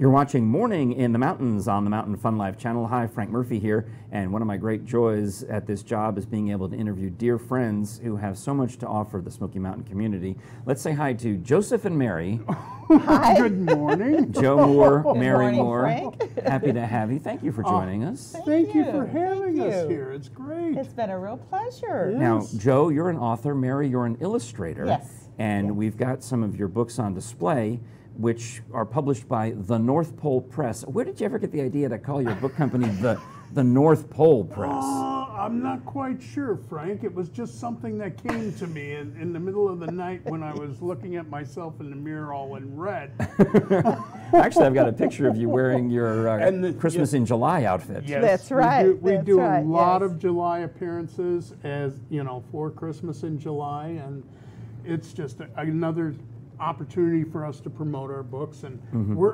You're watching Morning in the Mountains on the Mountain Fun Life channel. Hi, Frank Murphy here, and one of my great joys at this job is being able to interview dear friends who have so much to offer the Smoky Mountain community. Let's say hi to Joseph and Mary. Hi. Good morning. Joe Moore, Good Mary morning, Moore. Frank. Happy to have you. Thank you for joining us. Thank you for having Thank us you. here. It's great. It's been a real pleasure. Yeah. Now, Yes. Joe, you're an author. Mary, you're an illustrator. Yes. And Yes. we've got some of your books on display, which are published by the North Pole Press. Where did you ever get the idea to call your book company the North Pole Press? I'm not quite sure, Frank. It was just something that came to me in the middle of the night when I was looking at myself in the mirror all in red. Actually, I've got a picture of you wearing your And the- Christmas in July outfit. Yes, That's right, We that's do right, a lot yes. of July appearances for Christmas in July, and it's just another opportunity for us to promote our books. And we're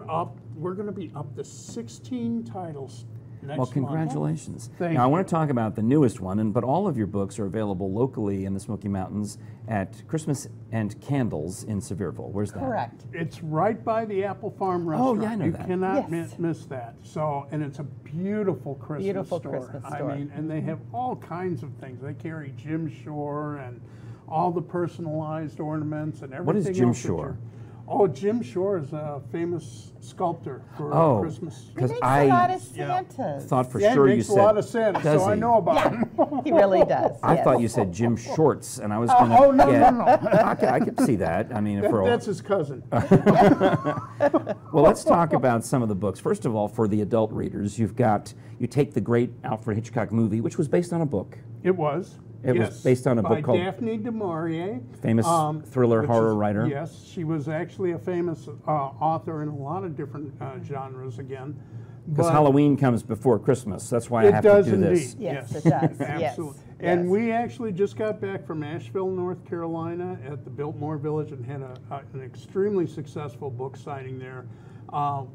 going to be up to 16 titles next Well, month. congratulations. Thank Now, I you. want to talk about the newest one, but all of your books are available locally in the Smoky Mountains at Christmas and Candles in Sevierville. Where's that? Correct. It's right by the Apple Farm Oh, restaurant. yeah, I know you that. cannot Yes. miss that. So, and it's a beautiful Christmas Beautiful store. Christmas store. I mean, and they have all kinds of things. They carry Jim Shore and all the personalized ornaments and everything. What is Jim else that Shore? you're- Oh, Jim Shore is a famous sculptor for Oh, Christmas. He 'Cause makes I a lot of Yeah. Santas. thought for Yeah, sure it you makes said. a lot of sense, Does so I he? know about him. He really does. I yes. thought you said Jim Shorts, and I was going to Oh, no. I could see that. I mean, for all. That's his cousin. Well, let's talk about some of the books. First of all, for the adult readers, you take the great Alfred Hitchcock movie, which was based on a book. It was. It was yes, based on a book by called- Daphne du Maurier, Famous thriller which horror is- writer. Yes, she was actually a famous author in a lot of different genres again. Because But Halloween comes before Christmas. That's why I it have does to do this. indeed. Yes, it does. Yes. Absolutely. And Yes. we actually just got back from Asheville, North Carolina at the Biltmore Village and had an extremely successful book signing there.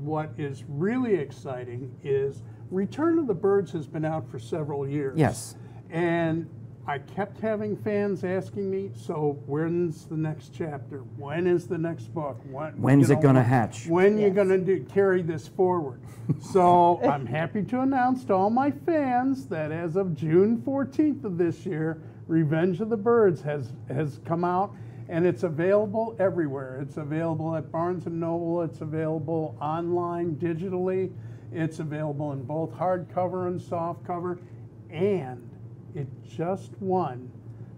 What is really exciting is Return of the Birds has been out for several years. Yes. And I kept having fans asking me, so when's the next chapter? When is the next book? When's it gonna hatch? When you Yes. gonna carry this forward? So I'm happy to announce to all my fans that as of June 14th of this year, Revenge of the Birds has come out, and it's available everywhere. It's available at Barnes & Noble. It's available online, digitally. It's available in both hardcover and softcover, and it just won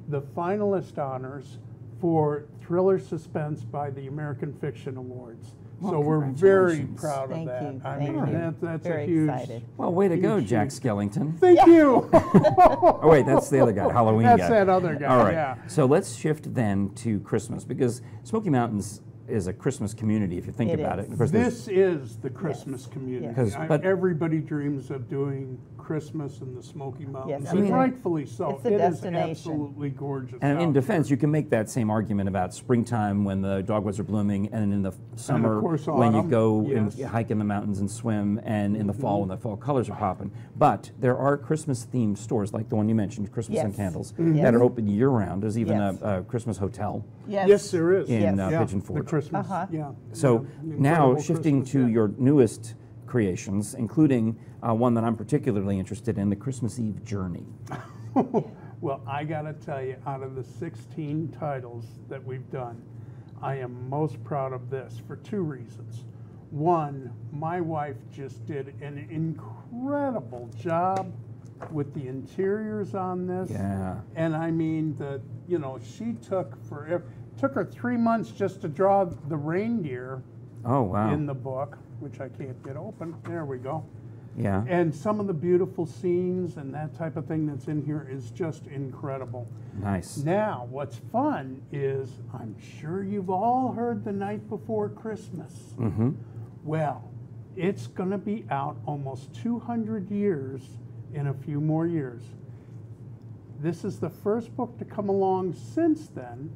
the finalist honors for Thriller Suspense by the American Fiction Awards. Well, So we're very congratulations. proud of Thank that. you. I Thank mean, you. that's Very a huge. excited. Well, way to go, Huge, Jack huge. Skellington. Thank you. Oh, wait, that's the other guy, Halloween That's guy. that other guy, All right. yeah. So let's shift then to Christmas, because Smoky Mountains is a Christmas community, if you think It about is. it. Of course, there's- This is the Christmas community. Yes. But- Everybody dreams of doing Christmas in the Smoky Mountains, Yes, I mean, and rightfully so. it's a It is destination. absolutely gorgeous. And in out defense, you can make that same argument about springtime when the dogwoods are blooming, and in the summer course, when you autumn, go yes. and hike in the mountains and swim, and in the fall when the fall colors are popping. But there are Christmas-themed stores like the one you mentioned, Christmas and Yes. Candles, Mm-hmm. that are open year-round. There's even Yes. a Christmas hotel. Yes. Yes, there is. In, Yes. Pigeon The Forge. Christmas, Uh-huh. yeah. So yeah, now incredible shifting Christmas, to yeah. your newest creations, including one that I'm particularly interested in, the Christmas Eve Journey. Well, I gotta tell you, out of the 16 titles that we've done, I am most proud of this for two reasons. One, my wife just did an incredible job with the interiors on this. Yeah. And I mean, she took her 3 months just to draw the reindeer Oh, wow. in the book, which I can't get open. There we go. Yeah. And some of the beautiful scenes and that type of thing that's in here is just incredible. Nice. Now, what's fun is, I'm sure you've all heard The Night Before Christmas. Mm-hmm. Well, it's going to be out almost 200 years in a few more years. This is the first book to come along since then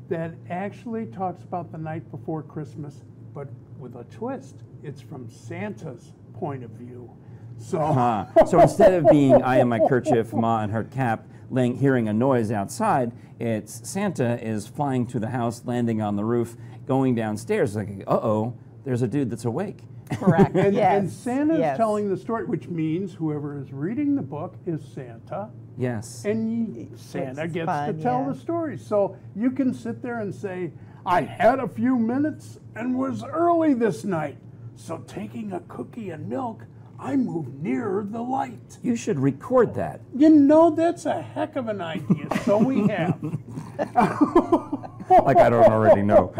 that actually talks about the night before Christmas, but with a twist. It's from Santa's point of view. So, So instead of being I am my kerchief, Ma and her cap, hearing a noise outside, it's Santa is flying to the house, landing on the roof, going downstairs, like, uh-oh, there's a dude that's awake. Correct. And, yes. and Santa's yes. telling the story, which means whoever is reading the book is Santa, Yes. and Santa It's gets fun, to tell yeah. the story. So you can sit there and say, I had a few minutes and was early this night. So taking a cookie and milk, I moved nearer the light. You should record that. You know, that's a heck of an idea. So we have. Like I don't already know.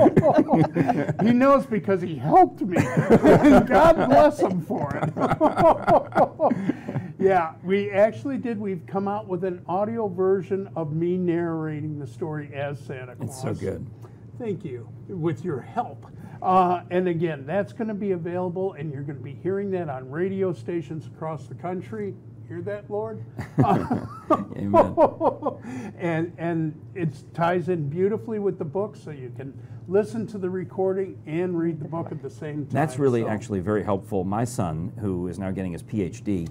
He knows because he helped me. And God bless him for it. Yeah, we actually did. We've come out with an audio version of me narrating the story as Santa Claus. It's so good. Thank you, with your help. And again, that's going to be available, and you're going to be hearing that on radio stations across the country. Hear that, Lord? Amen. And it ties in beautifully with the book, so you can listen to the recording and read the book at the same time. That's really So- actually very helpful. My son, who is now getting his PhD,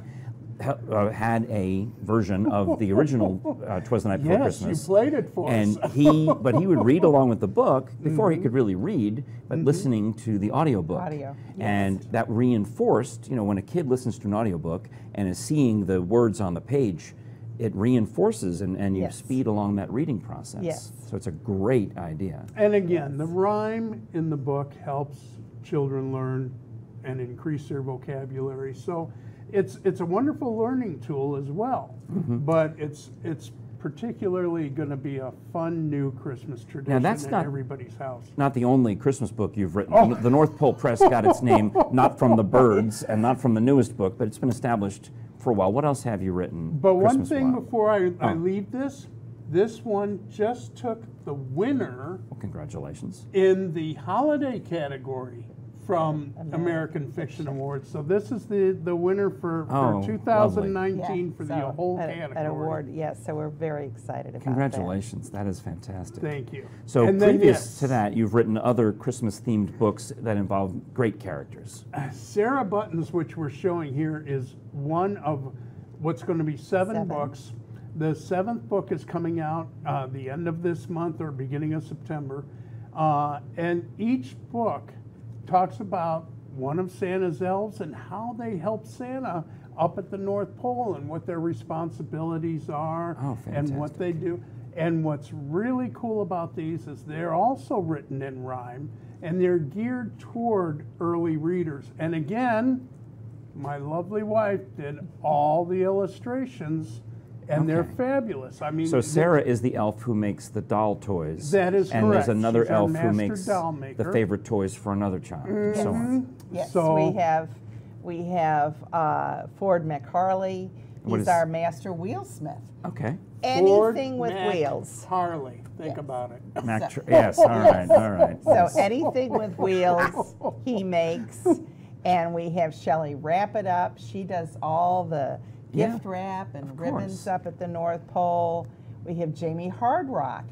had a version of the original "'Twas the Night Before Yes, Christmas." you played it for And us. he would read along with the book before he could really read, but listening to the audiobook. Audio, And that reinforced, when a kid listens to an audiobook and is seeing the words on the page, it reinforces and you Yes. speed along that reading process. Yes. So it's a great idea. And again, the rhyme in the book helps children learn and increase their vocabulary. So it's a wonderful learning tool as well. But it's particularly going to be a fun new Christmas tradition that's in not- everybody's house. Not the only Christmas book you've written. Oh. The North Pole Press got its name not from the birds and not from the newest book, but it's been established for a while. What else have you written? But one Christmas thing wise? before I Oh. leave this one just took the winner Well, congratulations. in the holiday category from American Fiction Awards. So this is the winner for Oh, 2019 for the So, whole an category. award, yes. So we're very excited about Congratulations. That is fantastic. Thank you. So And then, previous yes, to that, you've written other Christmas-themed books that involve great characters. Sarah Buttons, which we're showing here, is one of what's going to be seven books. The seventh book is coming out the end of this month or beginning of September. And each book talks about one of Santa's elves and how they help Santa up at the North Pole and what their responsibilities are Oh, and what they do. And what's really cool about these is they're also written in rhyme and they're geared toward early readers. And again, my lovely wife did all the illustrations and they're Okay. fabulous. I mean, So Sarah is the elf who makes the doll toys. That is and correct. there's another She's our elf who master makes doll the maker. favorite toys for another child, and so on. Yes, So- we have Ford McHarley. What He's is- our master wheelsmith. Okay. Anything with Ford wheels. Harley, think Yes. about it. Yes, all right, all right. So Yes. anything with wheels he makes. And we have Shelley Wrap It Up. She does all the Yeah, gift wrap and of ribbons course. up at the North Pole. We have Jamie Hardrock.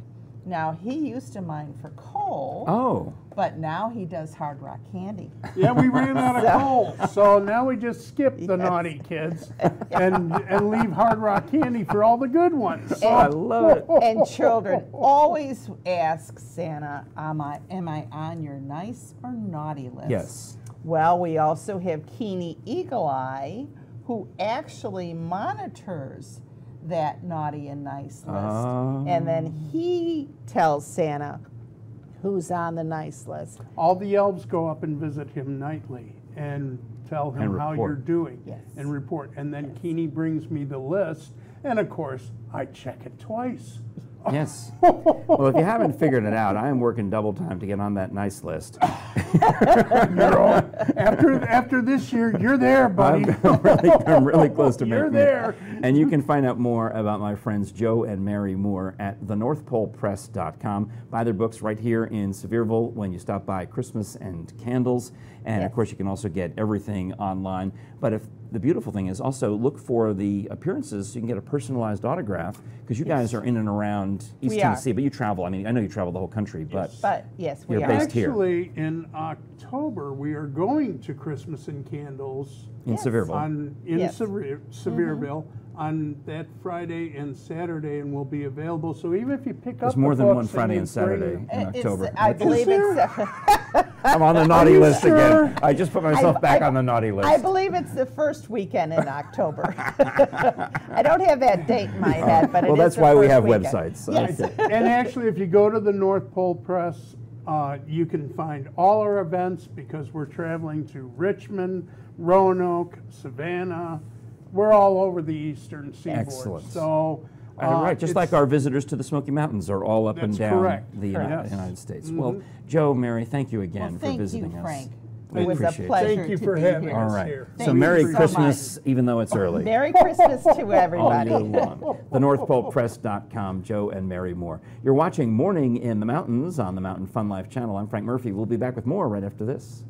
Now, he used to mine for coal, Oh, but now he does Hard Rock candy. Yeah, we ran out of coal, so now we just skip the Yes. naughty kids and leave Hard Rock candy for all the good ones. So, I love it. And children always ask Santa, am I on your nice or naughty list? Yes. Well, we also have Keeney Eagle Eye, who actually monitors that naughty and nice list. Oh. And then he tells Santa who's on the nice list. all the elves go up and visit him nightly and tell him And how report. you're doing Yes. and report. And then Keeney brings me the list, and of course, I check it twice. Yes. Well, if you haven't figured it out, I am working double time to get on that nice list. After this year, you're there, buddy. I'm really close to You're making it. there. And you can find out more about my friends Joe and Mary Moore at thenorthpolepress.com. Buy their books right here in Sevierville when you stop by Christmas and Candles. And of Yes. course, you can also get everything online. But if the beautiful thing is also look for the appearances so you can get a personalized autograph, because you guys are in and around East We are. Tennessee, but you travel. I mean, I know you travel the whole country, but But yes, we You're are. based here. Actually, in October, we are going to Christmas and Candles in Yes. Sevierville. in Yes. Sevierville on that Friday and Saturday, and will be available. So even if you pick up There's the more than books one Friday you and Saturday bring- in October. I believe it's. I'm on the naughty you list sure? again. I just put myself back on the naughty list. I believe it's the first weekend in October. I don't have that date in my head, but it Well, is that's the why we first have weekend. websites. Yes. Okay. And actually, if you go to the North Pole Press, you can find all our events because we're traveling to Richmond, Roanoke, Savannah. We're all over the eastern seaboard. Excellent. So, Right, just like it's- our visitors to the Smoky Mountains are all up and That's down correct. the Correct. Yes. United States. Well, Joe, Mary, thank you again Well, for thank visiting you, us. Frank. We It was a appreciate it. pleasure Thank you to for be having here. All us right. here. So Thank Merry you so Christmas, even though it's early. Merry Christmas to All everybody. year long. TheNorthPolePress.com, Joe and Mary Moore. You're watching Morning in the Mountains on the Mountain Fun Life channel. I'm Frank Murphy. We'll be back with more right after this.